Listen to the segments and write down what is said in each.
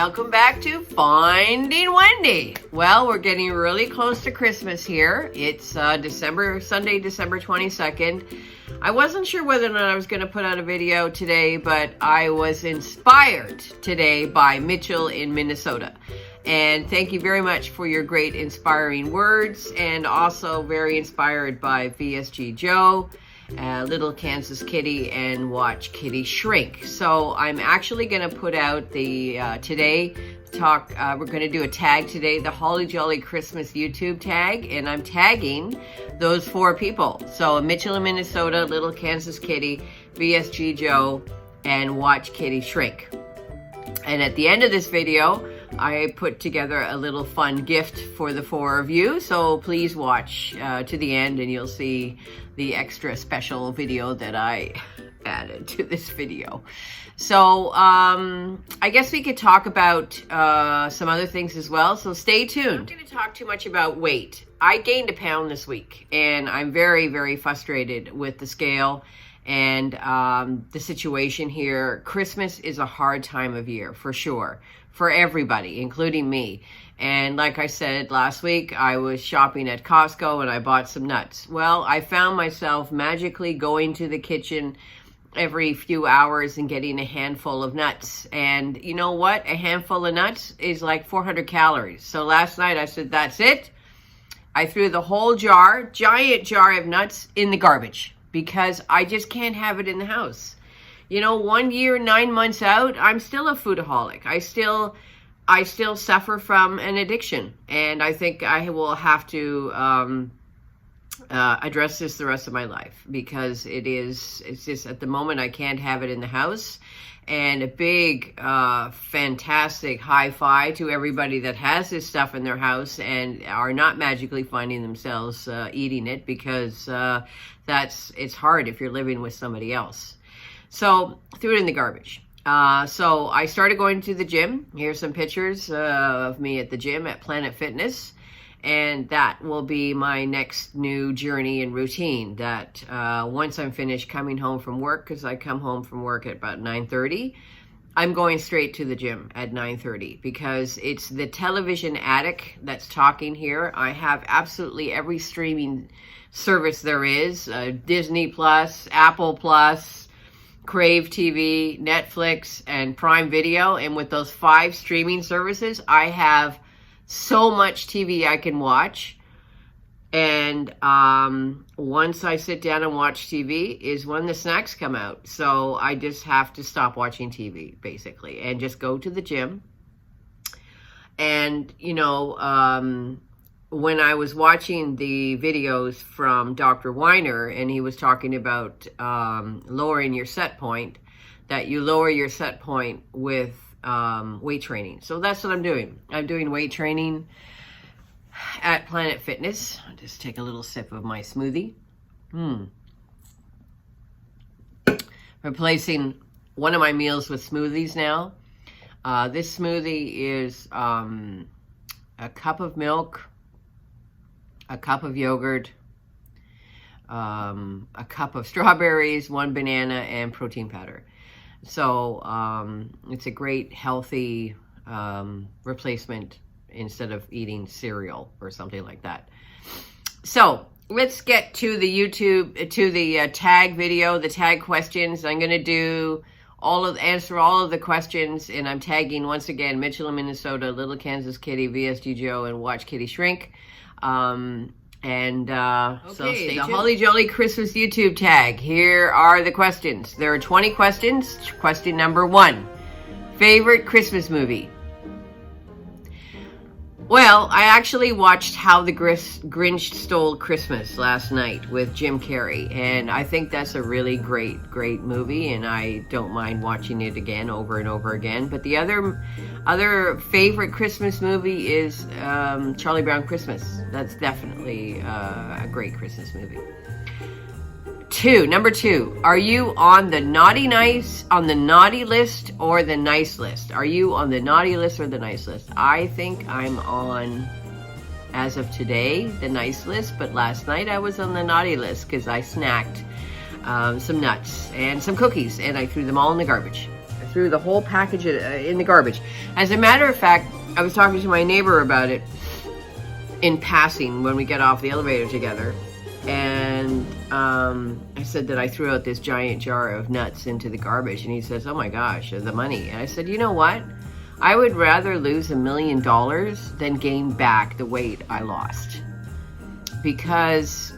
welcome back to Finding Wendy. Well, we're getting really close to Christmas here. It's Sunday, December 22nd. I wasn't sure whether or not I was going to put out a video today, but I was inspired today by Mitchell in Minnesota. And thank you very much for your great inspiring words, and also very inspired by VSG Joe, Little Kansas Kitty, and Watch Kitty Shrink. So I'm actually going to put out the today talk. We're going to do a tag today, the Holly Jolly Christmas YouTube tag, and I'm tagging those 4 people. So Mitchell in Minnesota, Little Kansas Kitty, VSG Joe, and Watch Kitty Shrink. And at the end of this video, I put together a little fun gift for the 4 of you. So please watch to the end and you'll see the extra special video that I added to this video. So I guess we could talk about some other things as well. So stay tuned. I'm not going to talk too much about weight. I gained a pound this week and I'm very, very frustrated with the scale and the situation here. Christmas is a hard time of year for sure, for everybody, including me. And like I said last week, I was shopping at Costco and I bought some nuts. Well, I found myself magically going to the kitchen every few hours and getting a handful of nuts. And you know what? A handful of nuts is like 400 calories. So last night I said, that's it. I threw the whole jar, giant jar of nuts in the garbage because I just can't have it in the house. You know, 1 year, 9 months out, I'm still a foodaholic. I still suffer from an addiction. And I think I will have to address this the rest of my life because it's just at the moment I can't have it in the house. And a big, fantastic high-five to everybody that has this stuff in their house and are not magically finding themselves eating it because it's hard if you're living with somebody else. So threw it in the garbage. So I started going to the gym. Here's some pictures of me at the gym at Planet Fitness. And that will be my next new journey and routine that once I'm finished coming home from work, because I come home from work at about 9:30, I'm going straight to the gym at 9:30 because it's the television addict that's talking here. I have absolutely every streaming service there is, Disney Plus, Apple Plus, Crave TV, Netflix, and Prime Video. And with those 5 streaming services, I have so much TV I can watch. And once I sit down and watch TV is when the snacks come out. So I just have to stop watching TV, basically, and just go to the gym. And, you know, when I was watching the videos from Dr. Weiner, and he was talking about lowering your set point, that you lower your set point with weight training. So that's what I'm doing. I'm doing weight training at Planet Fitness. I'll just take a little sip of my smoothie. Replacing one of my meals with smoothies now. This smoothie is a cup of milk, a cup of yogurt, a cup of strawberries, 1 banana, and protein powder. So it's a great healthy replacement instead of eating cereal or something like that. So let's get to the YouTube, to the tag video, the tag questions. I'm going to do answer all of the questions, and I'm tagging once again Mitchell in Minnesota, Little Kansas Kitty, VSG Joe, and Watch Kitty Shrink. So stay tuned. The Holly Jolly Christmas YouTube tag. Here are the questions. There are 20 questions. Question number 1. Favorite Christmas movie? Well, I actually watched How the Grinch Stole Christmas last night with Jim Carrey, and I think that's a really great movie, and I don't mind watching it again over and over again. But the other favorite Christmas movie is Charlie Brown Christmas. That's definitely a great Christmas movie. Number 2, are you on the naughty list or the nice list? Are you on the naughty list or the nice list? I think I'm on, as of today, the nice list, but last night I was on the naughty list because I snacked some nuts and some cookies and I threw them all in the garbage. threw the whole package in the garbage. As a matter of fact, I was talking to my neighbor about it in passing when we get off the elevator together. And I said that I threw out this giant jar of nuts into the garbage. And he says, oh my gosh, the money. And I said, you know what? I would rather lose $1 million than gain back the weight I lost. Because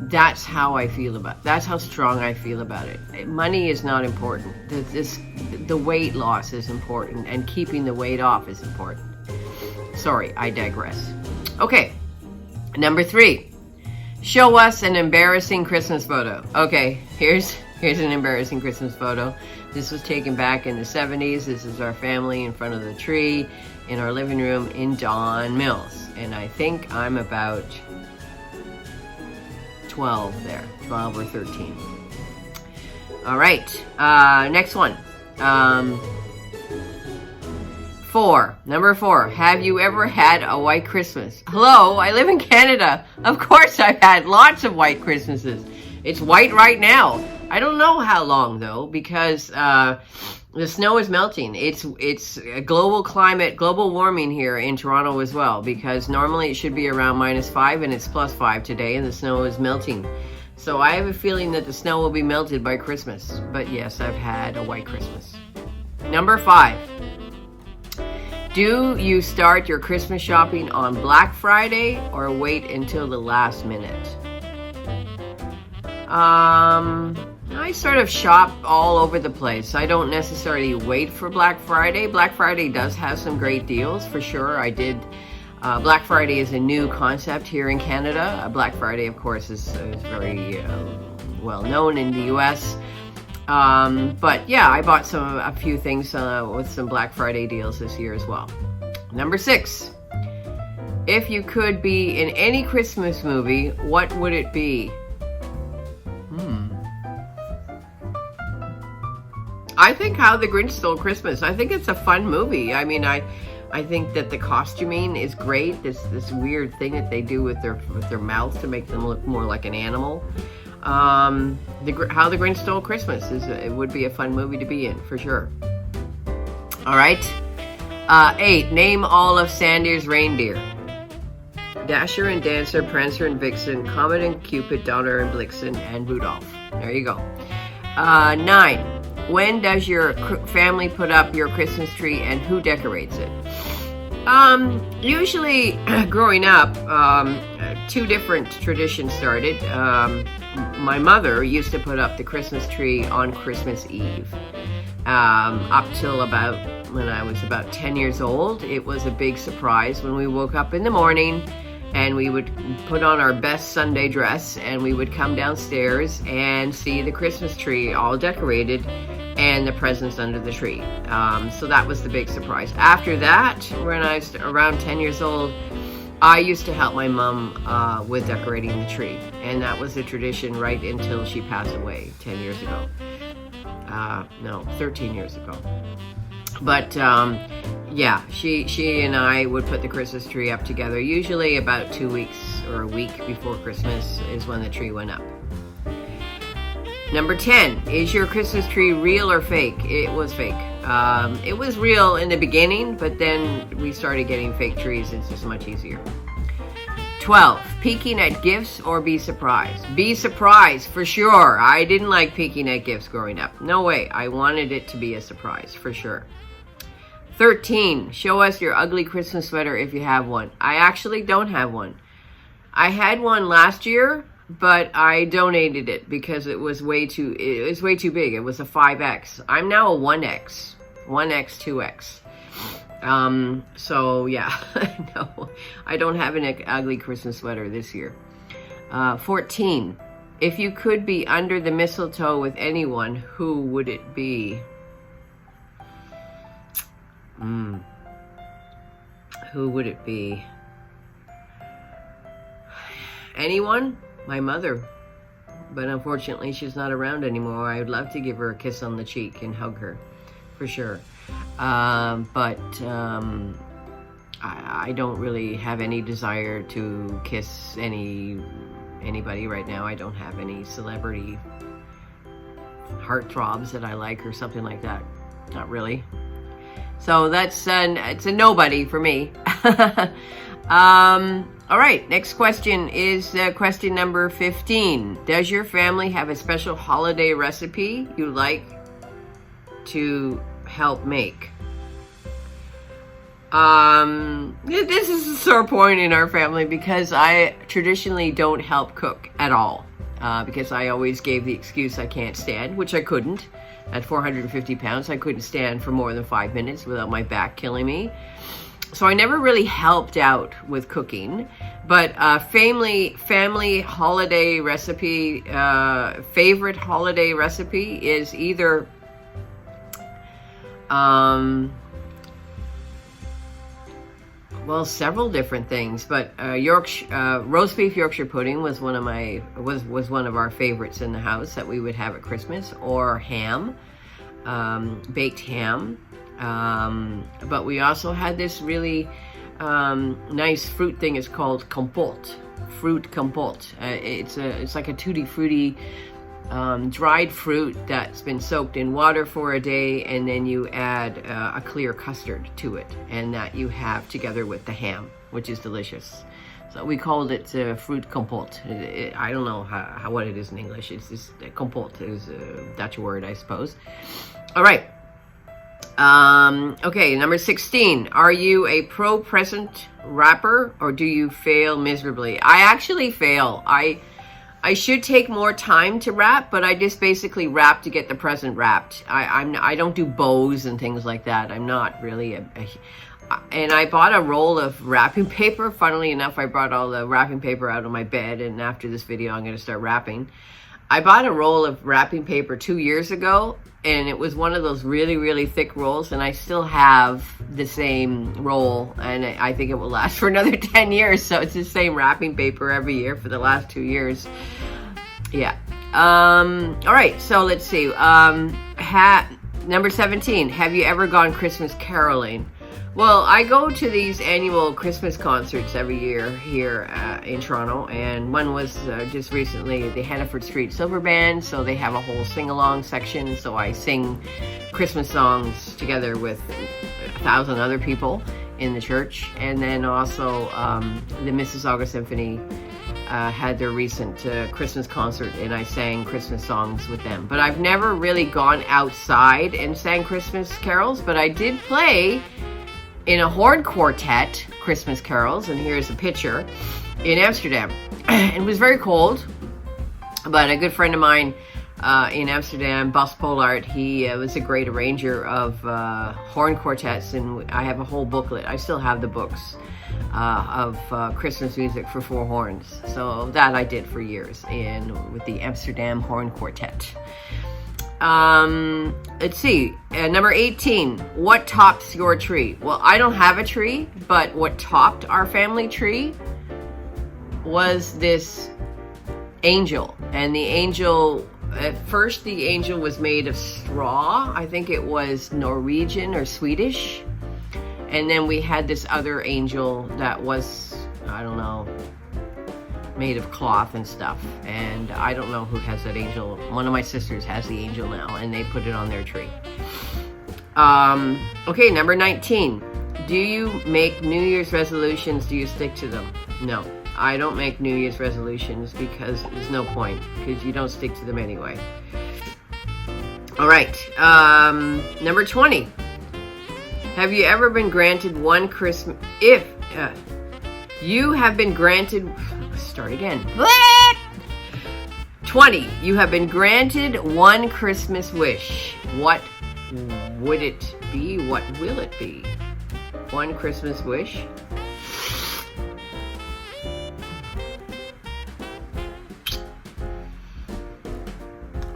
that's how I feel about it. That's how strong I feel about it. Money is not important. The weight loss is important, and keeping the weight off is important. Sorry, I digress. Okay, number 3. Show us an embarrassing Christmas photo. Okay, here's an embarrassing Christmas photo. This was taken back in the 70s. This is our family in front of the tree in our living room in Don Mills. And I think I'm about 12 there, 12 or 13. All right, next one. 4, number 4, have you ever had a white Christmas? Hello, I live in Canada. Of course I've had lots of white Christmases. It's white right now. I don't know how long though, because the snow is melting. It's a global climate, global warming here in Toronto as well, because normally it should be around -5 and it's +5 today, and the snow is melting. So I have a feeling that the snow will be melted by Christmas. But yes, I've had a white Christmas. Number 5. Do you start your Christmas shopping on Black Friday or wait until the last minute? I sort of shop all over the place. I don't necessarily wait for Black Friday. Black Friday does have some great deals, for sure. I did. Black Friday is a new concept here in Canada. Black Friday, of course, is very well known in the US. But yeah, I bought a few things with some Black Friday deals this year as well. Number 6. If you could be in any Christmas movie, what would it be? I think How the Grinch Stole Christmas. I think it's a fun movie. I mean, I think that the costuming is great. This weird thing that they do with their mouth to make them look more like an animal. How the Grinch Stole Christmas it would be a fun movie to be in, for sure. All right. 8. Name all of Santa's reindeer. Dasher and Dancer, Prancer and Vixen, Comet and Cupid, Donner and Blitzen, and Rudolph. There you go. 9. When does your family put up your Christmas tree, and who decorates it? Usually, growing up, 2 different traditions started. My mother used to put up the Christmas tree on Christmas Eve. Up till about when I was about 10 years old, it was a big surprise when we woke up in the morning and we would put on our best Sunday dress and we would come downstairs and see the Christmas tree all decorated and the presents under the tree. So that was the big surprise. After that, when I was around 10 years old, I used to help my mom with decorating the tree, and that was a tradition right until she passed away 10 years ago. No, 13 years ago. But yeah, she and I would put the Christmas tree up together. Usually about 2 weeks or a week before Christmas is when the tree went up. Number 10, is your Christmas tree real or fake? It was fake. It was real in the beginning, but then we started getting fake trees. It's just much easier. 12, peeking at gifts or be surprised? Be surprised, for sure. I didn't like peeking at gifts growing up. No way. I wanted it to be a surprise, for sure. 13, show us your ugly Christmas sweater if you have one. I actually don't have one. I had one last year, but I donated it because it was way too big. It was a 5X. I'm now a 1X, 2X. So yeah, no, I don't have an ugly Christmas sweater this year. 14, if you could be under the mistletoe with anyone, who would it be? Who would it be? Anyone? My mother. But unfortunately, she's not around anymore. I would love to give her a kiss on the cheek and hug her, for sure. But I don't really have any desire to kiss anybody right now. I don't have any celebrity heartthrobs that I like or something like that. not really. So that's it's a nobody for me. All right, next question is question number 15. Does your family have a special holiday recipe you like to help make? This is a sore point in our family because I traditionally don't help cook at all. Because I always gave the excuse I can't stand, which I couldn't. At 450 pounds, I couldn't stand for more than 5 minutes without my back killing me. So I never really helped out with cooking. But family holiday recipe, favorite holiday recipe is either well, several different things, but roast beef Yorkshire pudding was one of our favorites in the house that we would have at Christmas, or ham, baked ham. But we also had this really nice fruit thing. It's called compote, fruit compote. It's like a tutti frutti dried fruit that's been soaked in water for a day, and then you add a clear custard to it, and that you have together with the ham, which is delicious. So we called it fruit compote. I don't know what it is in English. It's just compote is a Dutch word, I suppose. All right. Okay, number 16. Are you a pro-present wrapper, or do you fail miserably? I actually fail. I should take more time to wrap, but I just basically wrap to get the present wrapped. I don't do bows and things like that. I'm not really and I bought a roll of wrapping paper. Funnily enough, I brought all the wrapping paper out of my bed, and after this video, I'm going to start wrapping. I bought a roll of wrapping paper 2 years ago, and it was one of those really, really thick rolls, and I still have the same roll, and I think it will last for another 10 years, so it's the same wrapping paper every year for the last 2 years. Yeah. All right, so let's see. Number 17, have you ever gone Christmas caroling? Well, I go to these annual Christmas concerts every year here in Toronto, and one was just recently the Hannaford Street Silver Band, so they have a whole sing-along section, so I sing Christmas songs together with 1,000 other people in the church. And then also the Mississauga Symphony had their recent Christmas concert, and I sang Christmas songs with them. But I've never really gone outside and sang Christmas carols, but I did play in a horn quartet Christmas carols, and here's a picture, in Amsterdam. It was very cold, but a good friend of mine in Amsterdam, Bas Pollard, he was a great arranger of horn quartets, and I have a whole booklet. I still have the books of Christmas music for four horns. So that I did for years with the Amsterdam Horn Quartet. Let's see, number 18, what tops your tree? Well, I don't have a tree, but what topped our family tree was this angel. And the angel, at first the angel was made of straw. I think it was Norwegian or Swedish. And then we had this other angel that was, I don't know, made of cloth and stuff, and I don't know who has that angel. One of my sisters has the angel now, and they put it on their tree. Okay, number 19. Do you make New Year's resolutions? Do you stick to them? No, I don't make New Year's resolutions because there's no point, because you don't stick to them anyway. All right, number 20. Have you ever been granted one Christmas... If you have been granted... Start again. 20. You have been granted one Christmas wish. What would it be? What will it be? One Christmas wish.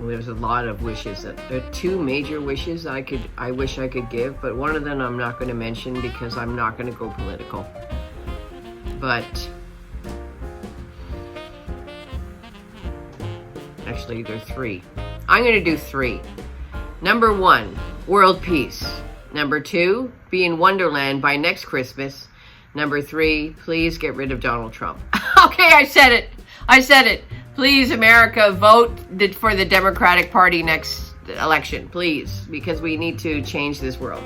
There's a lot of wishes. There are two major wishes I wish I could give, but one of them I'm not going to mention because I'm not going to go political. But actually, there are three. I'm going to do three. Number 1, world peace. Number 2, be in Wonderland by next Christmas. Number 3, please get rid of Donald Trump. Okay, I said it. Please, America, vote for the Democratic Party next election, please, because we need to change this world.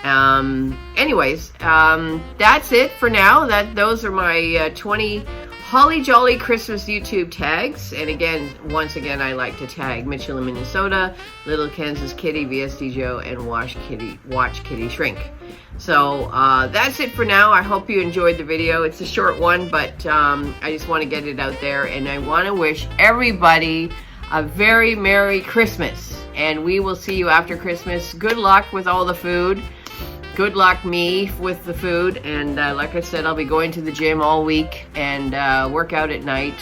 Anyways, that's it for now. Those are my 20 Holly Jolly Christmas YouTube tags. And again, once again, I like to tag Mitchell in Minnesota, Little Kansas Kitty, VSG Joe, and Watch Kitty Shrink. So that's it for now. I hope you enjoyed the video. It's a short one, but I just want to get it out there. And I want to wish everybody a very Merry Christmas. And we will see you after Christmas. Good luck with all the food. Good luck me with the food, and like I said, I'll be going to the gym all week and work out at night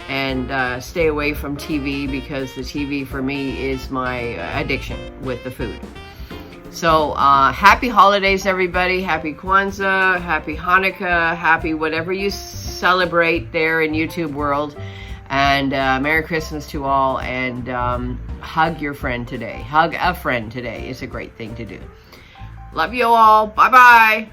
and stay away from TV, because the TV for me is my addiction with the food. So happy holidays, everybody. Happy Kwanzaa, happy Hanukkah, happy whatever you celebrate there in YouTube world, and Merry Christmas to all, and hug your friend today. Hug a friend today is a great thing to do. Love you all. Bye-bye.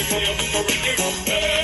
Alegría,